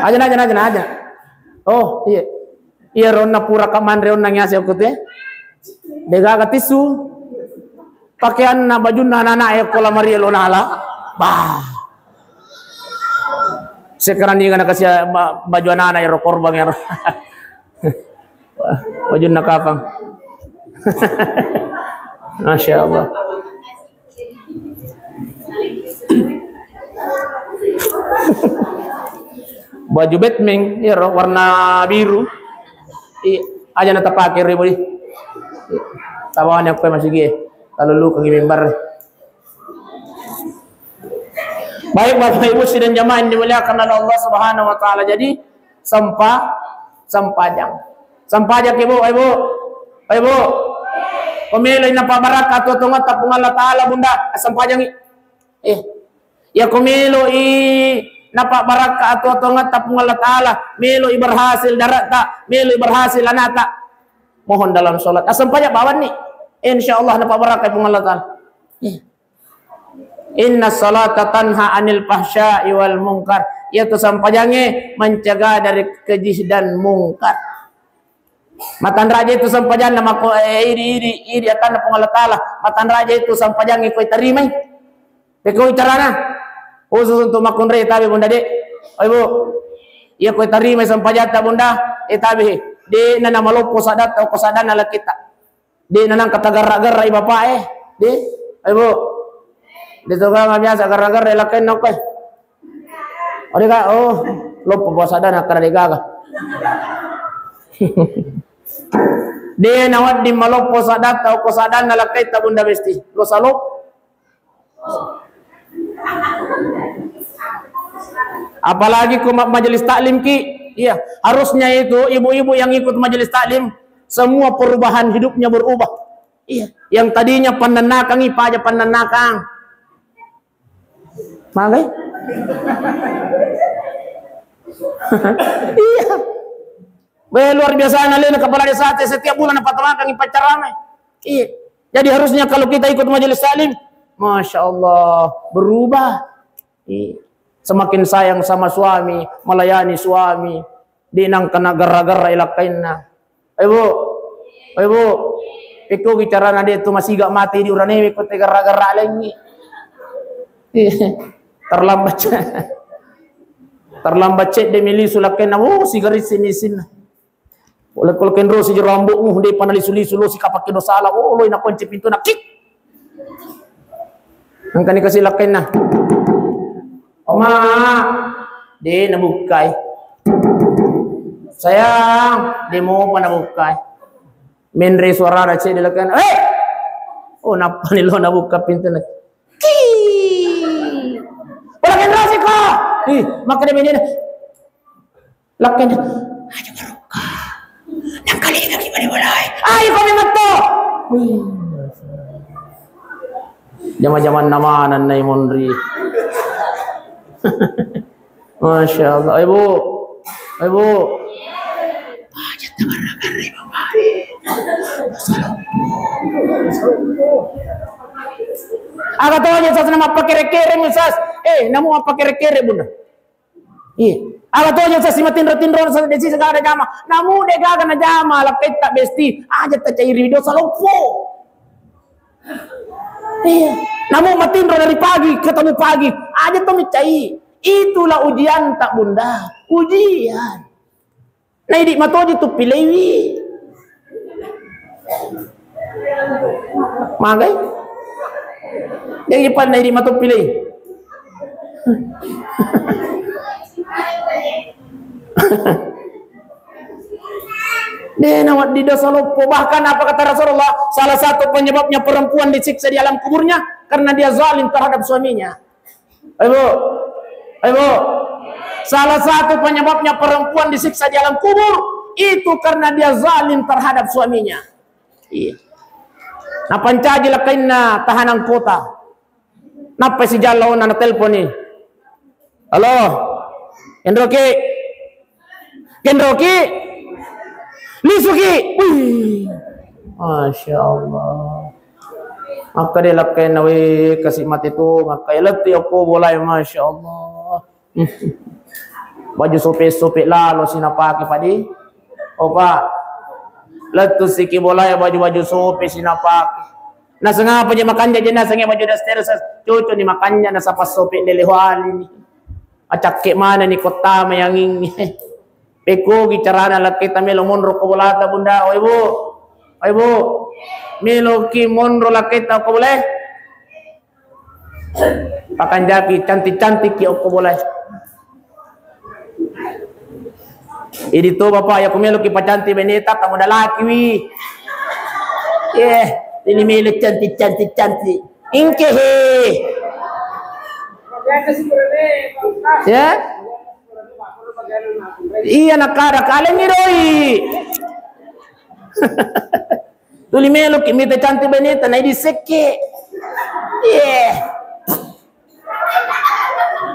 Aja. Oh, iya. Iya ron na pura kaman ron nangyasi ako te. Lega ka tisu. Pakaian na baju na ayo kola Maria lonala. Bah. Sekarang dia nak kasih baju anak-anak ya korbang ya. Baju nakapang. Masya Allah. Baju Batman ya warna biru. Aja na tapake ribu di. Tawahan ako masih gih. Kalau lu kang mimbar. Baik Bapak Ibu sidang jamaah yang dimuliakan oleh Allah Subhanahu wa taala. Jadi sampajang Ibu. Kumilo na pabaraka to tungat tapung Allah taala bunda sampajang ya kumilo napa baraka atau tungat tapung Allah taala milo berhasil darata milo berhasil anata mohon dalam salat sampajang bawan nih insyaallah napa baraka pung Allah taala. Inna salata tanha anil fahsya'i wal munkar. Yaitu sampajangnya mencegah dari keji dan mungkar. Matan raja itu sampajang nama ko iri akan Allah taala. Matan raja itu sampajangnya koy tarimay. Koy carana. Khusus untuk makun re tabi bunda de. Ibu. Iya koy tarimay sampajang ta bunda tabi. De na namalopo sadat o kosadan ala kita. De na nang katagarra-garra bapak De. Ibu. Dito ka nga biasa gara-gara ilakin na ko eh. O di ka, lupa po sa dana karadiga ka. Di nawad di malop po sa data o kusadan na lakay tabunda besti. Lo sa lop. Apalagi kung majelis taklim ki. Iya, harusnya itu ibu-ibu yang ikut majelis taklim semua perubahan hidupnya berubah. Iya, yang tadinya pandanakang ipa aja pandanakang. Malay? Iya. Luar biasa nalina kepala desa setiap bulan apa teman ipacaramai. Iya. Jadi harusnya kalau kita ikut majelis taklim, Masya Allah berubah. Iya. Semakin sayang sama suami, melayani suami, dinang kena gara-gara ilakainna. Ibu, ikaw bicara na dito masiga mati di urane ikut gara-gara lagi. Terlambat cek demi sulaken sigarit sinisin oleh kolken ro si rambut de panalisu-lisu lo si kapake dosa ala lo ina kunci pintu nak kik angkani kasih laken na oma de nabukai sayang de mo pa nabukai menre suara ra cek de laken napa nilo nabuka pintu na Walakin rasi ka. Maka dia menina. Lakin aja baruka. Nang kali lagi balik walay. Ay, kami mato. Zaman-zaman namanan na imondri. Masya Allah. Ibu. Aja tabaraka ri bapak. Aga tahu aja sas nama pakere-kere misas. Namu apa kere-kere bunda. Iya. Aga tahu aja sas matin-ratin-ron sa desi segala jama. Namu de gaga na jama lapet tak besti. Aja ta cairi do salompo. Iya. Namu matin-ron dari pagi ketemu pagi. Aja to micai. Itulah ujian tak bunda. Ujian. Nah idik matoji tu pilewi. Magai. Yang ipan na idik mato pilih. Nawat di dosa lupa. Bahkan apa kata Rasulullah, salah satu penyebabnya perempuan disiksa di alam kuburnya karena dia zalim terhadap suaminya. Ibu, salah satu penyebabnya perempuan disiksa di alam kubur itu karena dia zalim terhadap suaminya. Iya. Nah pancaji lakainna tahanan kota. Napa si jalaw na telepon ni? Halo, Endroke. Kenroki, Lisuki, wih, Masya Allah. Maka dia lakai nawi kasih mati tu, maka letih aku boleh, Masya Allah. Baju sope lalu sinapaki padi, opa, letu siki boleh baju sope sinapaki. Nah sengapa aja makannya jenas sengapa baju daster cucu ni makannya nasa pas sope lelehwali ni. Acak ke mana ni kota mayanging. Peko gicarana laki tamelo monro ko bolata bunda. Oi bu, melo ki monro laki ta ko boleh. Pakan jaki cantik ki ko boleh. Ini tuh bapak ya kumelo ki pacanti beneta kamu dah laki wi. Ini melo cantik. Ingke he. Ya. Iya nakara kalian miroi. Tuli melo ki mita cantik beneta na di seke.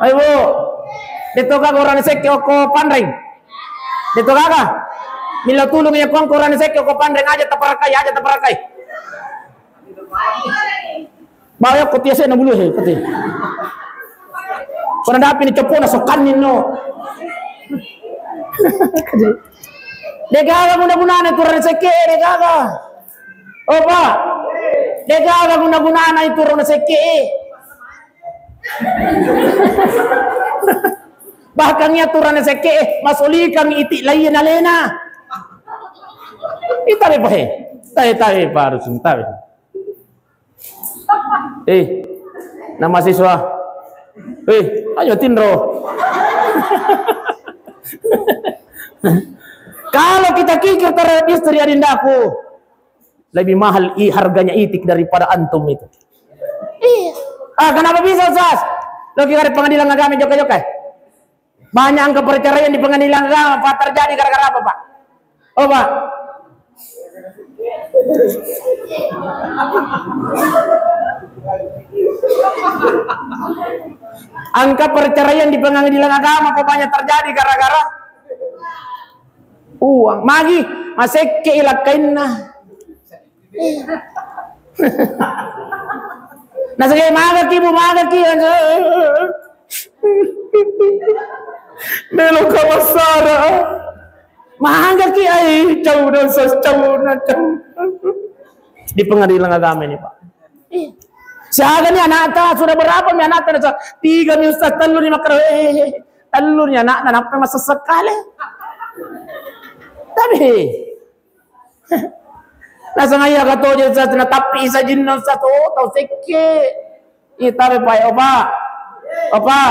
Ayo. Dito ka orang seke ko pandring. Dito ka. Mila tulong ya kong orang seke ko pandring aja taparakai. Bawa ko tiasa na bulu he kati. Kung dapat ni cepo na sokanin no. Degaga guna-guna turun seke degaga. Opa. Degaga guna-guna turun seke. Bahkan ya turun seke masuli kami iti lain alena. Itabe pa he. Tayo parus tayo. Nama siswa. Ayo Tindro. Kalau kita kikir terhadap istri adindaku, lebih mahal harganya itik daripada antum itu. Kenapa bisa Ustaz? Lo kira di pengadilan agama jokai-jokai? Banyak angka perceraian di pengadilan agama, Pak, terjadi gara-gara apa, Pak? Oh, Pak. Angka perceraian di pengadilan agama apa banyak terjadi gara-gara uang. Magi masih keilakainna. Nah saya magaki melo kawasara magaki ay jauh di pengadilan agama ini Pak. Siaga ni anak sudah berapa ni anak ta 3 ni Ustaz telur ni makar telur ni anak apa masa sekali. Tapi nasa ngaya kato je Ustaz na tapi isa jinna Ustaz tau sekke. Tapi Opa,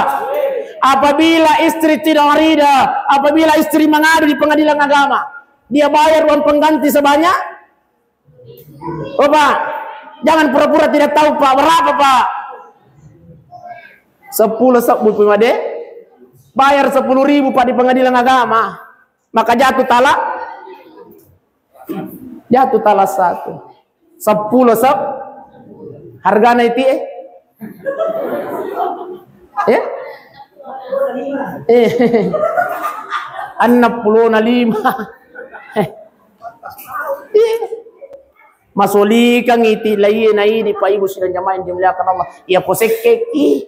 apabila istri tidak rida, apabila istri mengadu di pengadilan agama, dia bayar uang pengganti sebanyak? Opa, jangan pura-pura tidak tahu Pak, berapa Pak? 10 sabbu pimade, bayar 10.000 Pak di pengadilan agama, maka jatuh talak 1. 10 sab, harganya itu ya? 65. Masuli kang iti lain ay di pa ibu sila jamain dimuliakan Allah. Iya posek keki.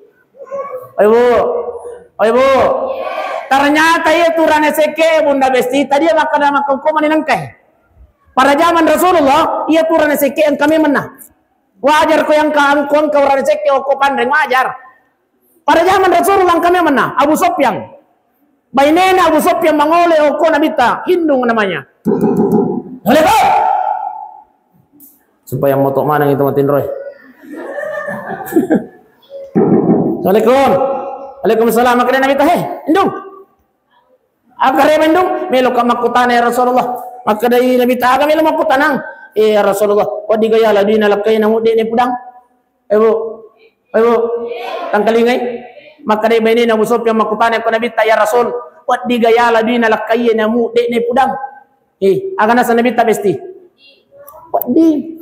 Ayo. Ternyata itu rane seke bunda besti tadi makan kuman nangkai. Pada zaman Rasulullah ia turane seke yang kami menang. Wajar ko yang kaangkon kau rane seke ko pandeng wajar. Pada zaman Rasulullah kami menang. Abu Sufyan. Bainena Abu Sufyan mangole ko nabita hindung namanya. Boleh kau? Supaya motok mana itu matin roy. Assalamualaikum. Waalaikumsalam. Makanya nabi tahe. Indung. Akare mendung melo ka makutana ya Rasulullah. Maka dari nabi tahe melo makutanang. Ya Rasulullah. Wadi gaya la dina lakay nang udi ni pudang. Ayo. Tangkalingay. Maka dari bini na busop yang makutana ko nabi tahe ya Rasul. Wadi gaya la dina lakay nang udi ni pudang. Akan nasa nabi tahe besti. Wadi.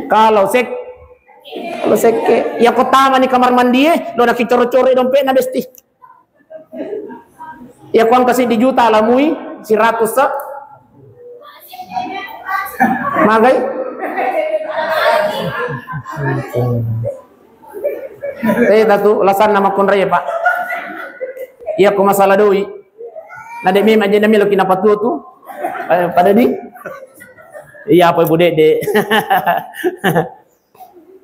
Kalau sek ya kotama ni kamar mandi lo nakicoro-coro dompet na besti. Ya kuang kasih di juta lamui si ratus sa. Magai. Tatu lasan nama kon raya Pak. Iya ko masalah doi. Nade mim aja nami lo kinapatu tu. Pada di. Iya apa ibu dede.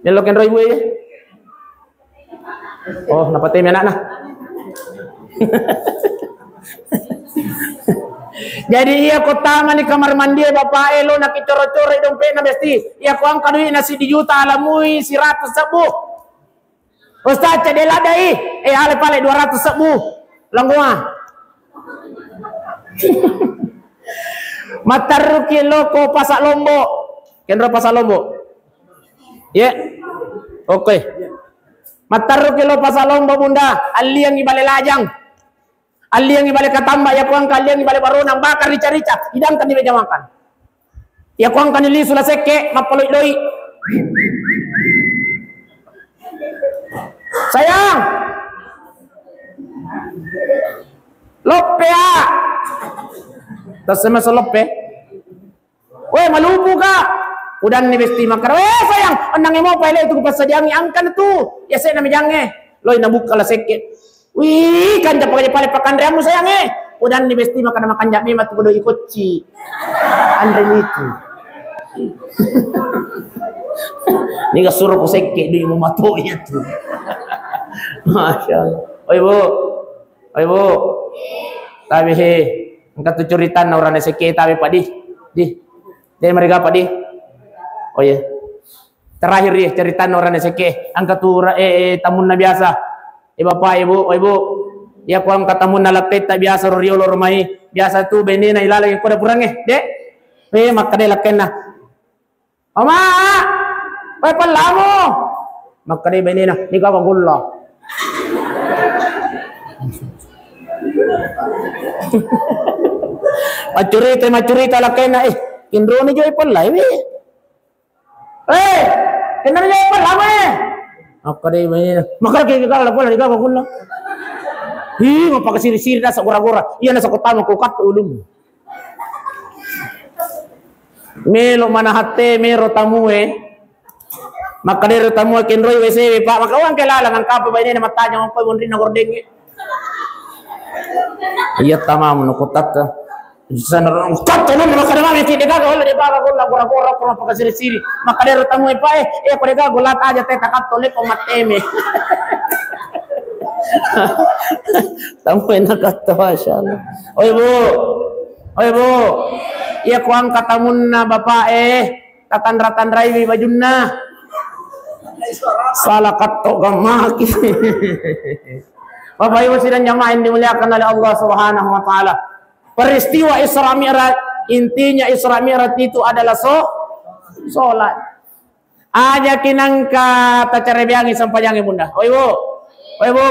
Nelo ken roy ibu ya. Oh, napatay mi anak na. Jadi iya ko tama ni kamar mandi bapak lo nakicoro-coro dong pe na besti. Iya ko ang kadui na si di juta alamui si 100 sabu. Ustaz cadela dai. Ale pale 200 sabu. Langgua. Mataruki loko pasak lombo. Kenro pasak lombo. Ya. Oke. Mataruki lo pasak lombo bunda. Ali yang ibale lajang. Ali yang ibale katamba ya kuang kalian ibale baronang bakar rica-rica. Hidangkan di meja makan. Ya kuang kanili sulah seke mapaloi doi. Sayang. Lope ya. Tasema solope. Weh malupu ka. Udah nih besti makar. Sayang, andang mau pale itu pas sadiangi angkan tu. Ya saya nama jange. Loi nabuka la seke. Wih, kan pakai pale pakan reamu sayang Udah nih besti makan jami matu bodo ikutci. Andang itu. Ni ka suruh ko seke di mo matuya tu. Masyaallah. Oi bu. Oi bu. Tabi he. Angkat tu curitan na orang seke tabi Pak di. Dari mereka Pak di. Oh ya. Terakhir ya ceritaan orang seke. Angkat tu tamun na biasa. Bapak ibu, ibu. Ya kuang katamun na lapet ta biasa riolo rumai. Biasa tu bene na ilalagay ko na purang Dek. Makade laken na. Mama. Pai palamo. Makade bene na. Di ka kagulla. Macurita laken na Indro ni joy palay Kena ni joy palamo Makade bene na. Makade kikala pala di ka kagulla. Mapakasiri-siri na sa gora-gora. Iyan na sa kutama kukat ulum. Melo manahate mero tamue. Makadero tamue kenroy wese Pak. Makawang kelala ang kapo ba ini na matanya mo pa rin na gordeng. Iya tamam no kutat. Sana ron kutat no makadama mi tidak gol di bawah gol gora-gora ko mapakasiri-siri. Makadero tamue pa pare golat aja teh takat tole pamateme. Tamu enak kata masyaallah. Oi bu, iya kuang katamun na bapak tatan raiwi bajunna. Salah kato gamaki. Bapak ibu sidang jamaah yang dimuliakan oleh Allah Subhanahu wa taala. Peristiwa Isra Mi'raj, intinya Isra Mi'raj itu adalah salat. Aja kinangka tacarebiangi sampajangi bunda. Oi bu,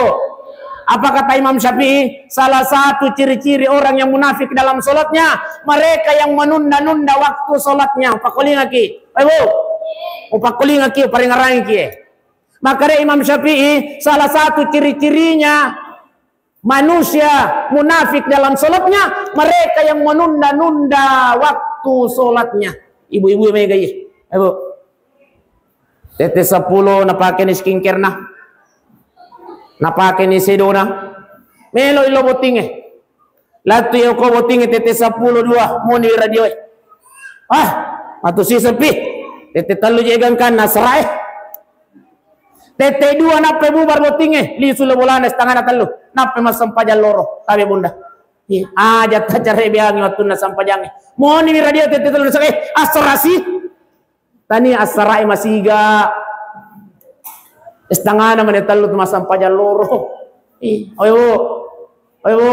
apa kata Imam Syafi'i? Salah satu ciri-ciri orang yang munafik dalam solatnya, mereka yang menunda-nunda waktu solatnya. Pakulingaki, oi bu, pakulingaki, paringarangki. Maka Imam Syafi'i, salah satu ciri-cirinya manusia munafik dalam solatnya, mereka yang menunda-nunda waktu solatnya. Ibu-ibu mega ibu, tete 10 napake ni skincare na. Napake ni sedona melo ilo botinge latu yo ko botinge tete 10 2 moni radio matu si sepi tete talu jegan kan nasrai tete 2 nape bubar botinge li sulo bolana setengah talu nape masampajan loro tabe bunda aja tacare biangi waktu na sampajange moni radio tete talu sakai asrasi tani asrai masiga setengah nama detalu tu masam pajan loro. Oi bu,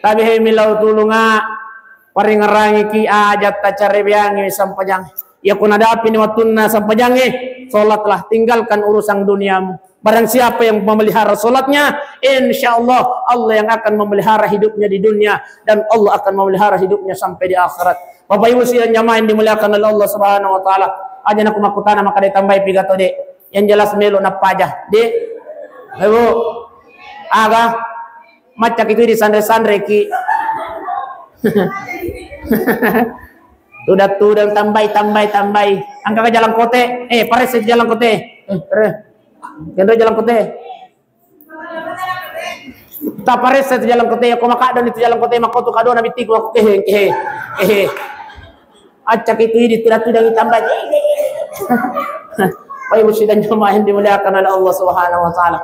tabi he milau tulunga paring ngerangi ki ajat tacare biangi sampajang. Ya kun ada api ni watuna sampajangi, solatlah tinggalkan urusan duniamu. Barang siapa yang memelihara solatnya, insyaallah Allah yang akan memelihara hidupnya di dunia dan Allah akan memelihara hidupnya sampai di akhirat. Bapak Ibu sekalian jamaah yang dimuliakan oleh Allah Subhanahu wa taala. Aja nak makutana maka ditambahi pigato Dek. Yang jelas melo na pajah de ibu aga macak itu di sandre-sandre ki. Tudah tambay. Angka ke jalan kote. Pares ke jalan kote. Kendra jalan kote. Tak pares ke jalan kote. Aku makadon itu jalan kote makoto kado nabi tiku aku acak itu di tudah tambay. Baik musyidan jemaah yang dimuliakan oleh Allah Subhanahu wa taala.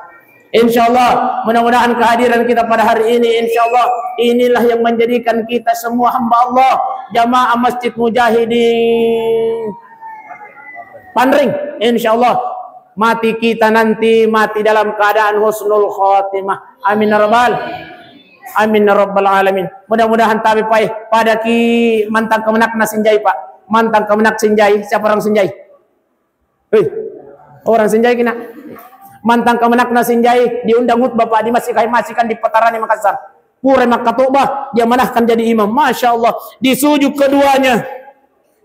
Insyaallah mudah-mudahan kehadiran kita pada hari ini insyaallah inilah yang menjadikan kita semua hamba Allah jamaah Masjid Mujahidin Panring insyaallah mati kita nanti mati dalam keadaan husnul khatimah. Amin ya rabbal alamin. Mudah-mudahan tapi pada ki mantang kemenak na sinjai Pak. Mantang kemenak sinjai. Siapa orang sinjai? Orang sinjai kena mantang kemenak na sinjai diundang khutbah Pak di masih kan di Petarani Makassar. Pure makatubah dia manahkan jadi imam. Masya Allah disujud keduanya.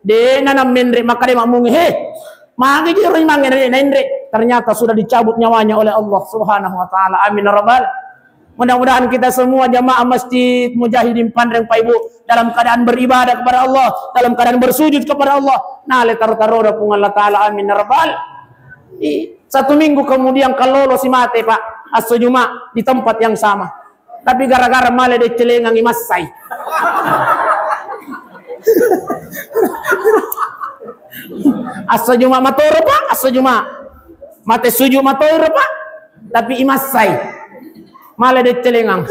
Dia nanam menre maka dia mamungi magi jero mangene nendre ternyata sudah dicabut nyawanya oleh Allah Subhanahu wa taala. Amin rabbal. Mudah-mudahan kita semua jamaah Masjid Mujahidin Panreng Pak Ibu dalam keadaan beribadah kepada Allah, dalam keadaan bersujud kepada Allah. Nah, letar-taroda pun Allah taala. Amin rabbal. 1 minggu kemudian kalau si mate Pak aso Juma di tempat yang sama. Tapi gara-gara male de celengang imasai. Aso Juma matoro Pak, aso Juma. Mate suju matoro Pak, tapi imasai. Male de celengang.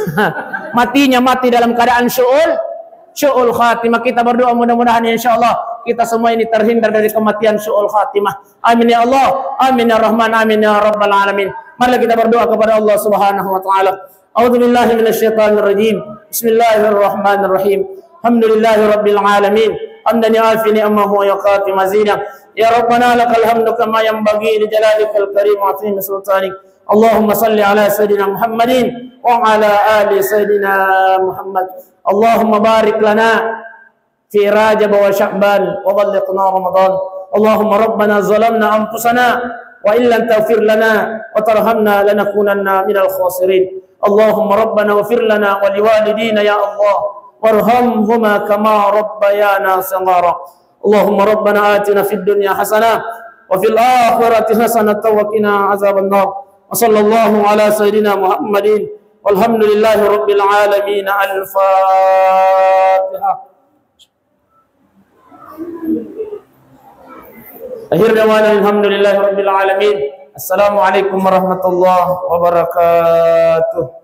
Matinya mati dalam keadaan syu'ul khatimah. Kita berdoa mudah-mudahan insyaallah kita semua ini terhindar dari kematian syu'ul khatimah. Amin ya Allah, amin ya Rahman, amin ya Rabbal alamin. Mari kita berdoa kepada Allah Subhanahu wa taala. A'udzubillahi minasyaitonir rajim. Bismillahirrahmanirrahim. Alhamdulillahi rabbil alamin. Hamdan ya'fi ni'amahu wa yaqati mazida. Ya Rabbana lakal hamdu kama yanbaghi li jalalikal karim wa 'azimi sultanik. Allahumma salli ala sayyidina Muhammadin wa ala ali sayyidina Muhammad. Allahumma barik lana fi Rajab wa Sya'ban wa ballighna Ramadan. Allahumma rabbana zalamna anfusana wa illam taghfir lana wa tarhamna lanakunanna minal khasirin. Allahumma rabbana ighfir lana wa liwalidina ya Allah warhamhuma kama rabbayana saghara. Allahumma rabbana atina fid dunya hasanah wa fil akhirati hasanah wa qina azaban nar. وصلى الله على سيدنا محمد والحمد لله رب العالمين. الفاتحة. akhir da'wana alhamdulillahi rabbil alamin. Assalamualaikum warahmatullahi wabarakatuh.